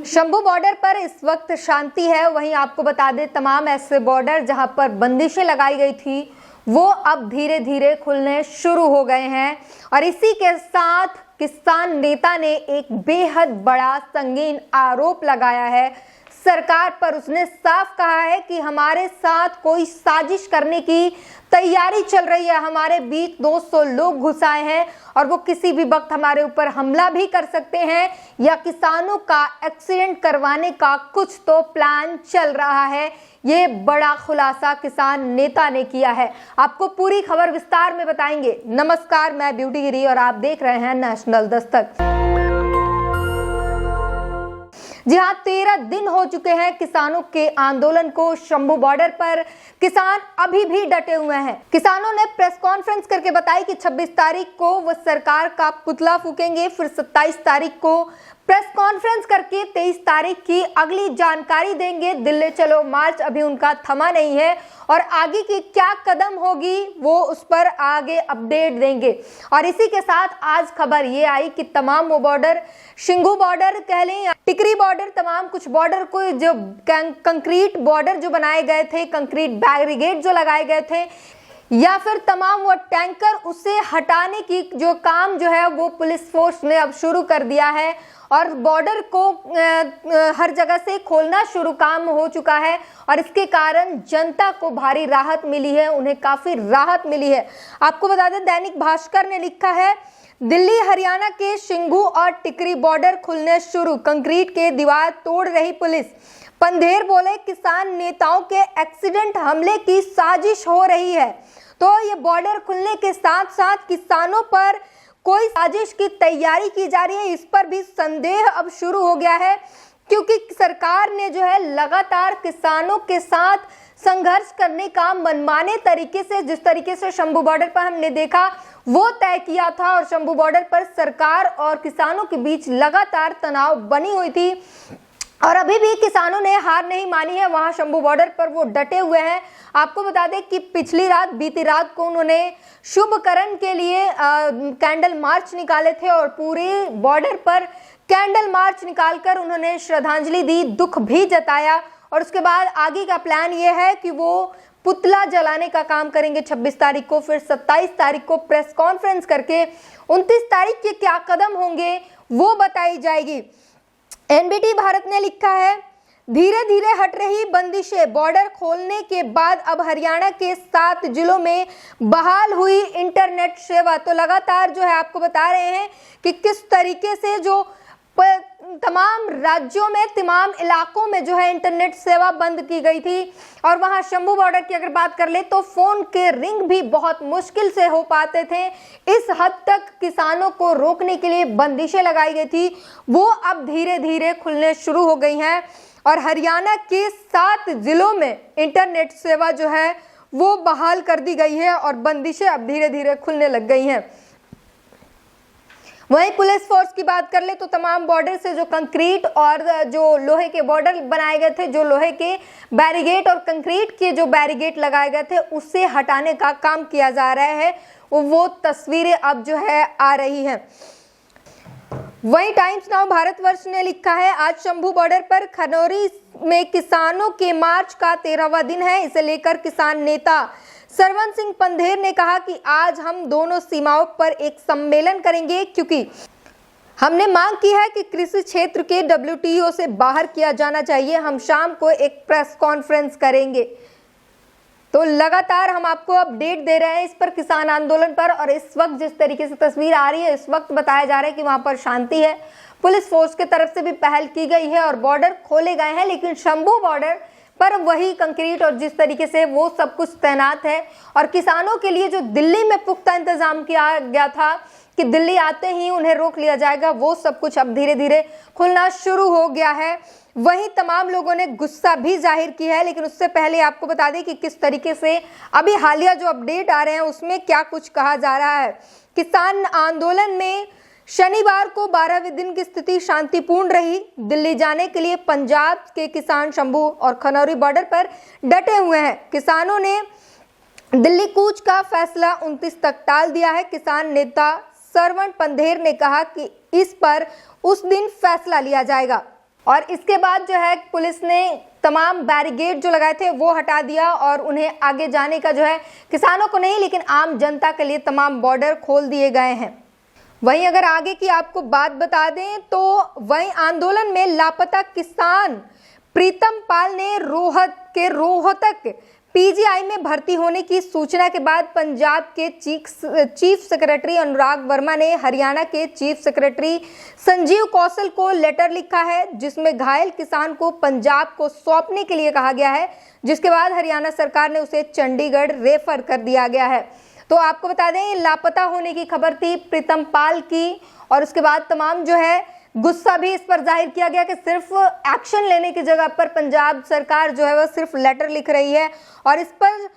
Shambhu border पर इस वक्त शांति है। वहीं आपको बता दें, तमाम ऐसे बॉर्डर जहां पर बंदिशें लगाई गई थी वो अब धीरे धीरे खुलने शुरू हो गए हैं। और इसी के साथ किसान नेता ने एक बेहद बड़ा संगीन आरोप लगाया है सरकार पर। उसने साफ कहा है कि हमारे साथ कोई साजिश करने की तैयारी चल रही है, हमारे बीच 200 लोग घुस आए हैं और वो किसी भी वक्त हमारे ऊपर हमला भी कर सकते हैं या किसानों का एक्सीडेंट करवाने का कुछ तो प्लान चल रहा है। ये बड़ा खुलासा किसान नेता ने किया है। आपको पूरी खबर विस्तार में बताएंगे। नमस्कार, मैं ब्यूटी गिरी और आप देख रहे हैं नेशनल दस्तक। जी हाँ, 13 दिन हो चुके हैं किसानों के आंदोलन को। शंभू बॉर्डर पर किसान अभी भी डटे हुए हैं। किसानों ने प्रेस कॉन्फ्रेंस करके बताई कि 26 तारीख को वो सरकार का पुतला फूकेंगे, फिर 27 तारीख को प्रेस कॉन्फ्रेंस करके 23 तारीख की अगली जानकारी देंगे। दिल्ली चलो मार्च अभी उनका थमा नहीं है और आगे की क्या कदम होगी वो उस पर आगे अपडेट देंगे। और इसी के साथ आज खबर ये आई कि तमाम वो बॉर्डर, शिंगू बॉर्डर कह लें या टिकरी बॉर्डर, तमाम कुछ बॉर्डर को जो कंक्रीट बॉर्डर जो बनाए गए थे, कंक्रीट बैरिकेड जो लगाए गए थे या फिर तमाम वो टैंकर, उसे हटाने की जो काम जो है वो पुलिस फोर्स ने अब शुरू कर दिया है और बॉर्डर को हर जगह से खोलना शुरू काम हो चुका है। और इसके कारण जनता को भारी राहत मिली है, उन्हें काफी राहत मिली है। आपको बता दें, दैनिक भास्कर ने लिखा है, दिल्ली हरियाणा के शिंगू और टिकरी बॉर्डर खुलने शुरू, कंक्रीट के दीवार तोड़ रही पुलिस। पंधेर बोले, किसान नेताओं के एक्सीडेंट हमले की साजिश हो रही है। तो ये बॉर्डर खुलने के साथ साथ किसानों पर कोई साजिश की तैयारी की जा रही है, इस पर भी संदेह अब शुरू हो गया है, क्योंकि सरकार ने जो है लगातार किसानों के साथ संघर्ष करने का मनमाने तरीके से, जिस तरीके से शंभू बॉर्डर पर हमने देखा वो तय किया था। और शंभू बॉर्डर पर सरकार और किसानों के बीच लगातार तनाव बनी हुई थी और अभी भी किसानों ने हार नहीं मानी है। वहां शंभू बॉर्डर पर वो डटे हुए हैं। आपको बता दें कि बीती रात को उन्होंने शुभकरण के लिए कैंडल मार्च निकाले थे और पूरे बॉर्डर पर कैंडल मार्च निकालकर उन्होंने श्रद्धांजलि दी, दुख भी जताया। और उसके बाद आगे का प्लान ये है कि वो पुतला जलाने का काम करेंगे 26 तारीख को, फिर 27 तारीख को प्रेस कॉन्फ्रेंस करके 29 तारीख के क्या कदम होंगे वो बताई जाएगी। एनबीटी भारत ने लिखा है, धीरे धीरे हट रही बंदिशें, बॉर्डर खोलने के बाद अब हरियाणा के 7 जिलों में बहाल हुई इंटरनेट सेवा। तो लगातार जो है आपको बता रहे हैं कि किस तरीके से जो तमाम राज्यों में, तमाम इलाकों में जो है इंटरनेट सेवा बंद की गई थी। और वहां शंभू बॉर्डर की अगर बात कर ले तो फोन के रिंग भी बहुत मुश्किल से हो पाते थे। इस हद तक किसानों को रोकने के लिए बंदिशें लगाई गई थी, वो अब धीरे धीरे खुलने शुरू हो गई हैं। और हरियाणा के 7 जिलों में इंटरनेट सेवा जो है वो बहाल कर दी गई है और बंदिशें अब धीरे धीरे खुलने लग गई हैं। वहीं पुलिस फोर्स की बात कर ले तो तमाम बॉर्डर से जो कंक्रीट और जो लोहे के बॉर्डर बनाए गए थे, जो लोहे के बैरिकेड और कंक्रीट के जो बैरिकेड लगाए गए थे, उससे हटाने का काम किया जा रहा है। वो तस्वीरें अब जो है आ रही हैं। वहीं टाइम्स नाउ भारतवर्ष ने लिखा है, आज शंभू बॉर्डर पर खनौरी में किसानों के मार्च का 13वां दिन है। इसे लेकर किसान नेता सरवन सिंह पंधेर ने कहा कि आज हम दोनों सीमाओं पर एक सम्मेलन करेंगे, क्योंकि हमने मांग की है कि कृषि क्षेत्र के WTO से बाहर किया जाना चाहिए। हम शाम को एक प्रेस कॉन्फ्रेंस करेंगे। तो लगातार हम आपको अपडेट दे रहे हैं इस पर, किसान आंदोलन पर। और इस वक्त जिस तरीके से तस्वीर आ रही है, इस वक्त बताया जा रहा है कि वहां पर शांति है, पुलिस फोर्स की तरफ से भी पहल की गई है और बॉर्डर खोले गए हैं। लेकिन शंभू बॉर्डर पर वही कंक्रीट और जिस तरीके से वो सब कुछ तैनात है। और किसानों के लिए जो दिल्ली में पुख्ता इंतजाम किया गया था कि दिल्ली आते ही उन्हें रोक लिया जाएगा, वो सब कुछ अब धीरे धीरे खुलना शुरू हो गया है। वहीं तमाम लोगों ने गुस्सा भी जाहिर किया है। लेकिन उससे पहले आपको बता दें कि किस तरीके से अभी हालिया जो अपडेट आ रहे हैं उसमें क्या कुछ कहा जा रहा है। किसान आंदोलन में शनिवार को 12वें दिन की स्थिति शांतिपूर्ण रही। दिल्ली जाने के लिए पंजाब के किसान शंभू और खनौरी बॉर्डर पर डटे हुए हैं। किसानों ने दिल्ली कूच का फैसला 29 तक टाल दिया है। किसान नेता सरवन पंधेर ने कहा कि इस पर उस दिन फैसला लिया जाएगा। और इसके बाद जो है पुलिस ने तमाम बैरिकेड जो लगाए थे वो हटा दिया और उन्हें आगे जाने का जो है, किसानों को नहीं लेकिन आम जनता के लिए तमाम बॉर्डर खोल दिए गए हैं। वहीं अगर आगे की आपको बात बता दें तो वहीं आंदोलन में लापता किसान प्रीतम पाल ने रोहतक पीजीआई में भर्ती होने की सूचना के बाद पंजाब के चीफ सेक्रेटरी अनुराग वर्मा ने हरियाणा के चीफ सेक्रेटरी संजीव कौशल को लेटर लिखा है, जिसमें घायल किसान को पंजाब को सौंपने के लिए कहा गया है, जिसके बाद हरियाणा सरकार ने उसे चंडीगढ़ रेफर कर दिया गया है। तो आपको बता दें, लापता होने की खबर थी प्रीतम पाल की और उसके बाद तमाम जो है गुस्सा भी इस पर जाहिर किया गया कि सिर्फ एक्शन लेने की जगह पर पंजाब सरकार जो है वह सिर्फ लेटर लिख रही है। और इस पर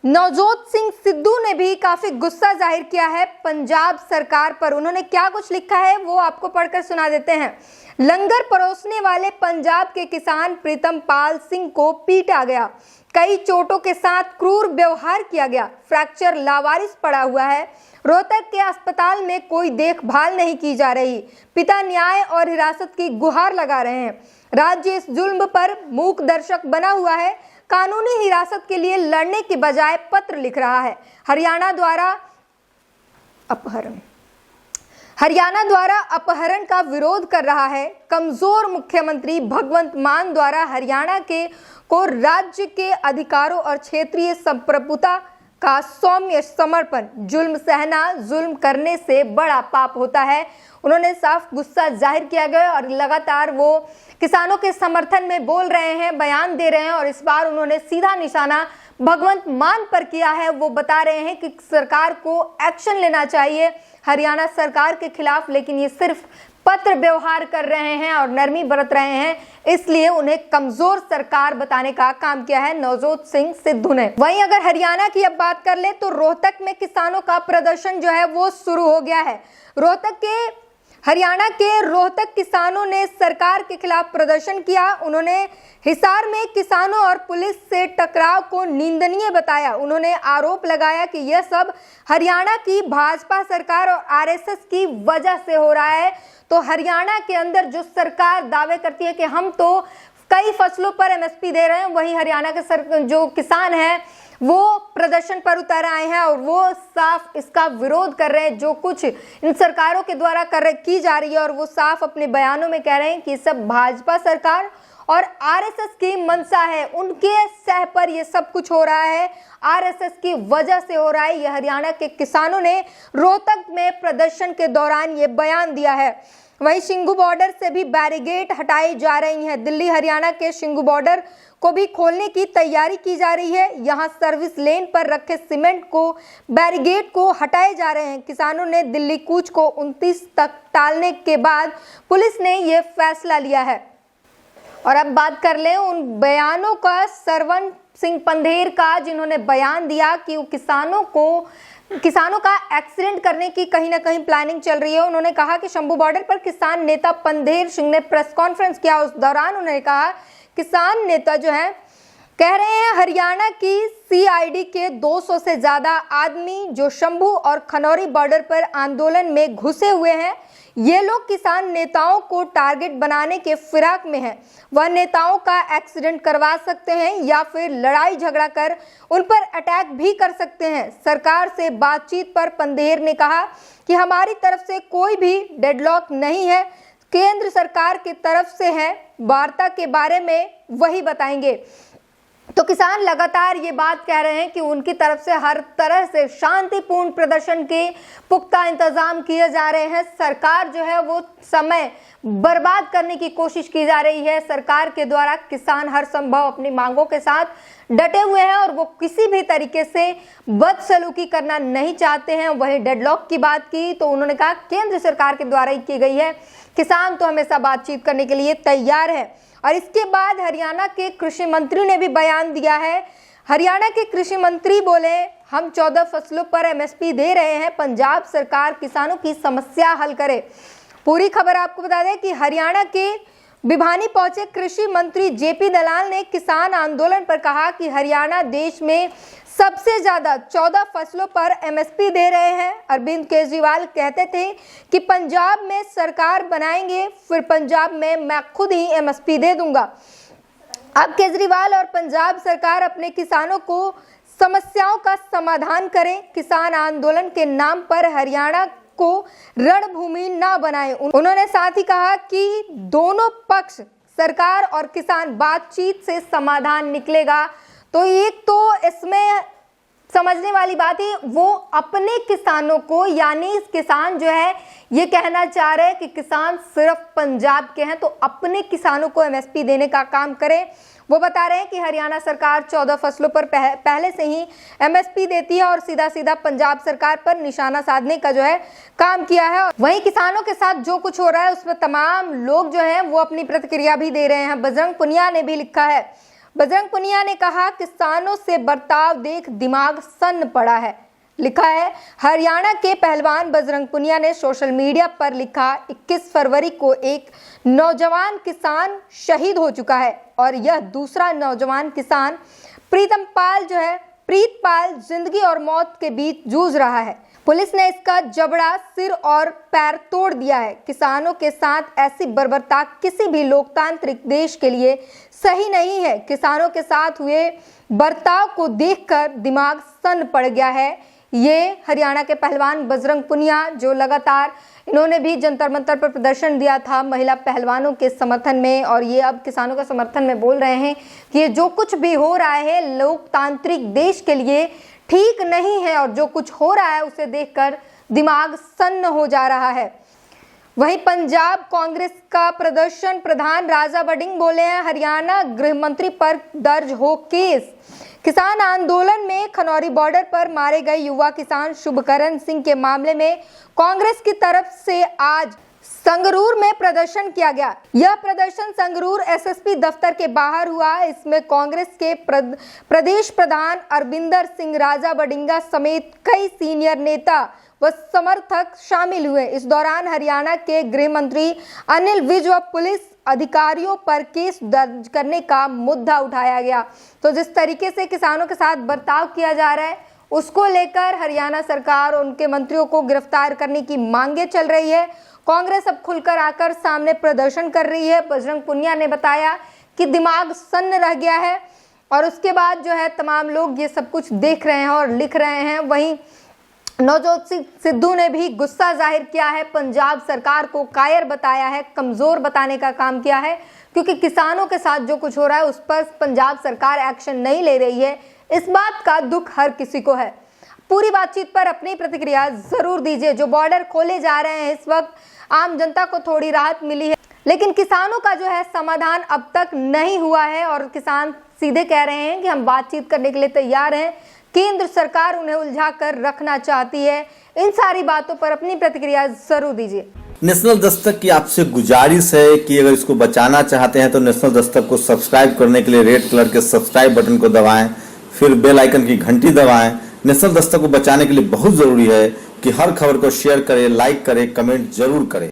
नवजोत सिंह सिद्धू ने भी काफी गुस्सा जाहिर किया है पंजाब सरकार पर। उन्होंने क्या कुछ लिखा है वो आपको पढ़कर सुना देते हैं। लंगर परोसने वाले पंजाब के किसान प्रीतम पाल सिंह को पीटा गया, कई चोटों के साथ क्रूर व्यवहार किया गया, फ्रैक्चर लावारिस पड़ा हुआ है, रोहतक के अस्पताल में कोई देखभाल नहीं की जा रही, पिता न्याय और हिरासत की गुहार लगा रहे हैं, राज्य इस जुल्म पर मूक दर्शक बना हुआ है, कानूनी हिरासत के लिए लड़ने की बजाय पत्र लिख रहा है, हरियाणा द्वारा अपहरण का विरोध कर रहा है, कमजोर मुख्यमंत्री भगवंत मान द्वारा हरियाणा को राज्य के अधिकारों और क्षेत्रीय संप्रभुता का सौम्य समर्पण, जुल्म सहना जुल्म करने से बड़ा पाप होता है। उन्होंने साफ गुस्सा जाहिर किया गया और लगातार वो किसानों के समर्थन में बोल रहे हैं, बयान दे रहे हैं और इस बार उन्होंने सीधा निशाना भगवंत मान पर किया है। वो बता रहे हैं कि सरकार को एक्शन लेना चाहिए हरियाणा सरकार के खिलाफ, लेकिन ये सिर्फ पत्र व्यवहार कर रहे हैं और नरमी बरत रहे हैं, इसलिए उन्हें कमजोर सरकार बताने का काम किया है नवजोत सिंह सिद्धू ने। वहीं अगर हरियाणा की अब बात कर ले तो रोहतक में किसानों का प्रदर्शन जो है वो शुरू हो गया है। हरियाणा के रोहतक किसानों ने सरकार के खिलाफ प्रदर्शन किया। उन्होंने हिसार में किसानों और पुलिस से टकराव को निंदनीय बताया। उन्होंने आरोप लगाया कि यह सब हरियाणा की भाजपा सरकार और आरएसएस की वजह से हो रहा है। तो हरियाणा के अंदर जो सरकार दावे करती है कि हम तो कई फसलों पर एमएसपी दे रहे हैं, वहीं हरियाणा के जो किसान हैं वो प्रदर्शन पर उतर आए हैं और वो साफ इसका विरोध कर रहे हैं जो कुछ इन सरकारों के द्वारा की जा रही है। और वो साफ अपने बयानों में कह रहे हैं कि सब भाजपा सरकार और आरएसएस की मंशा है, उनके सह पर ये सब कुछ हो रहा है, आरएसएस की वजह से हो रहा है। ये हरियाणा के किसानों ने रोहतक में प्रदर्शन के दौरान ये बयान दिया है। वहीं शिंगू बॉर्डर से भी बैरिकेड हटाई जा रही हैं। दिल्ली हरियाणा के शिंगू बॉर्डर को भी खोलने की तैयारी की जा रही है। यहां सर्विस लेन पर रखे सीमेंट को बैरिकेड को हटाए जा रहे हैं। किसानों ने दिल्ली कूच को 29 तक टालने के बाद पुलिस ने यह फैसला लिया है। और अब बात कर लें उन बयानों का, सरवन सिंह पंधेर का, जिन्होंने बयान दिया कि वो किसानों का एक्सीडेंट करने की कहीं ना कहीं प्लानिंग चल रही है। उन्होंने कहा कि शंभू बॉर्डर पर किसान नेता पंधेर सिंह ने प्रेस कॉन्फ्रेंस किया। उस दौरान उन्होंने कहा किसान नेता जो है कह रहे हैं हरियाणा की सीआईडी के 200 से ज्यादा आदमी जो शंभू और खनौरी बॉर्डर पर आंदोलन में घुसे हुए हैं, ये लोग किसान नेताओं को टारगेट बनाने के फिराक में हैं। वह नेताओं का एक्सीडेंट करवा सकते हैं या फिर लड़ाई झगड़ा कर उन पर अटैक भी कर सकते हैं। सरकार से बातचीत पर पंधेर ने कहा कि हमारी तरफ से कोई भी डेडलॉक नहीं है, केंद्र सरकार की तरफ से है, वार्ता के बारे में वही बताएंगे। तो किसान लगातार ये बात कह रहे हैं कि उनकी तरफ से हर तरह से शांतिपूर्ण प्रदर्शन के पुख्ता इंतजाम किए जा रहे हैं। सरकार जो है वो समय बर्बाद करने की कोशिश की जा रही है। सरकार के द्वारा किसान हर संभव अपनी मांगों के साथ डटे हुए हैं और वो किसी भी तरीके से बदसलूकी करना नहीं चाहते हैं। वही डेडलॉक की बात की तो उन्होंने कहा केंद्र सरकार के द्वारा ही की गई है, किसान तो हमेशा बातचीत करने के लिए तैयार है। और इसके बाद हरियाणा के कृषि मंत्री ने भी बयान दिया है। हरियाणा के कृषि मंत्री बोले हम 14 फसलों पर एमएसपी दे रहे हैं, पंजाब सरकार किसानों की समस्या हल करे। पूरी खबर आपको बता दें कि हरियाणा के भिवानी पहुंचे कृषि मंत्री जेपी दलाल ने किसान आंदोलन पर कहा कि हरियाणा देश में सबसे ज्यादा 14 फसलों पर एमएसपी दे रहे हैं। अरविंद केजरीवाल कहते थे कि पंजाब में सरकार बनाएंगे, फिर पंजाब में मैं खुद ही एमएसपी दे दूंगा। अब केजरीवाल और पंजाब सरकार अपने किसानों को समस्याओं का समाधान करें। किसान आंदोलन के नाम पर हरियाणा को रणभूमि ना बनाएं। उन्होंने साथ ही कहा कि दोनों पक्ष सरकार और किसान बातचीत से समाधान निकलेगा। तो एक तो इसमें समझने वाली बात है, वो अपने किसानों को, यानी किसान जो है ये कहना चाह रहे हैं कि किसान सिर्फ पंजाब के हैं, तो अपने किसानों को एमएसपी देने का काम करें। वो बता रहे हैं कि हरियाणा सरकार 14 फसलों पर पहले से ही एमएसपी देती है और सीधा सीधा पंजाब सरकार पर निशाना साधने का जो है काम किया है। वहीं किसानों के साथ जो कुछ हो रहा है उसमें तमाम लोग जो हैं वो अपनी प्रतिक्रिया भी दे रहे हैं। बजरंग पुनिया ने भी लिखा है। बजरंग पुनिया ने कहा, किसानों से बर्ताव देख दिमाग सन्न पड़ा है। लिखा है हरियाणा के पहलवान बजरंग पुनिया ने सोशल मीडिया पर लिखा, 21 फरवरी को एक नौजवान किसान शहीद हो चुका है और यह दूसरा नौजवान किसान प्रीतपाल जिंदगी और मौत के बीच जूझ रहा है। पुलिस ने इसका जबड़ा, सिर और पैर तोड़ दिया है। किसानों के साथ ऐसी बर्बरता किसी भी लोकतांत्रिक देश के लिए सही नहीं है। किसानों के साथ हुए बर्ताव को देखकर दिमाग सन्न पड़ गया है। ये हरियाणा के पहलवान बजरंग पुनिया, जो लगातार इन्होंने भी जंतर मंतर पर प्रदर्शन दिया था महिला पहलवानों के समर्थन में, और ये अब किसानों के समर्थन में बोल रहे हैं कि ये जो कुछ भी हो रहा है लोकतांत्रिक देश के लिए ठीक नहीं है और जो कुछ हो रहा है उसे देखकर दिमाग सन्न हो जा रहा है। वहीं पंजाब कांग्रेस का प्रदर्शन प्रधान राजा वड़िंग बोले हैं, हरियाणा गृह मंत्री पर दर्ज हो केस। किसान आंदोलन में खनौरी बॉर्डर पर मारे गए युवा किसान शुभकरण सिंह के मामले में कांग्रेस की तरफ से आज संगरूर में प्रदर्शन किया गया। यह प्रदर्शन संगरूर एसएसपी दफ्तर के बाहर हुआ। इसमें कांग्रेस के प्रदेश प्रधान अरविंदर सिंह राजा वड़िंगा समेत कई सीनियर नेता व समर्थक शामिल हुए। इस दौरान हरियाणा के गृह मंत्री अनिल विज व पुलिस अधिकारियों पर केस दर्ज करने का मुद्दा उठाया गया। तो जिस तरीके से किसानों के साथ बर्ताव किया जा रहा है उसको लेकर हरियाणा सरकार और उनके मंत्रियों को गिरफ्तार करने की मांगे चल रही है। कांग्रेस अब खुलकर आकर सामने प्रदर्शन कर रही है। बजरंग पुनिया ने बताया कि दिमाग सन्न रह गया है और उसके बाद जो है तमाम लोग ये सब कुछ देख रहे हैं और लिख रहे हैं। वहीं नवजोत सिंह सिद्धू ने भी गुस्सा जाहिर किया है, पंजाब सरकार को कायर बताया है, कमजोर बताने का काम किया है, क्योंकि किसानों के साथ जो कुछ हो रहा है उस पर पंजाब सरकार एक्शन नहीं ले रही है। इस बात का दुख हर किसी को है। पूरी बातचीत पर अपनी प्रतिक्रिया जरूर दीजिए। जो बॉर्डर खोले जा रहे हैं इस वक्त आम जनता को थोड़ी राहत मिली है, लेकिन किसानों का जो है समाधान अब तक नहीं हुआ है और किसान सीधे कह रहे हैं कि हम बातचीत करने के लिए तैयार हैं। केंद्र सरकार उन्हें उलझा कर रखना चाहती है। इन सारी बातों पर अपनी प्रतिक्रिया जरूर दीजिए। नेशनल दस्तक की आपसे गुजारिश है कि अगर इसको बचाना चाहते हैं तो नेशनल दस्तक को सब्सक्राइब करने के लिए रेड कलर के सब्सक्राइब बटन को दबाएं, फिर बेल आइकन की घंटी दबाएं। नेशनल दस्तक को बचाने के लिए बहुत जरूरी है कि हर खबर को शेयर करें, लाइक करें, कमेंट जरूर करें।